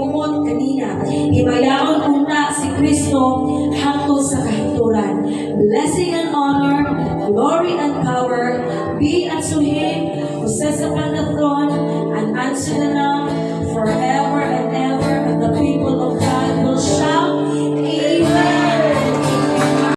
gibuot kanina. Himayaon unta si Kristo hangtod sa kahigturan. Blessing and honor, glory and power be unto Him who sits upon the throne and unto the Lamb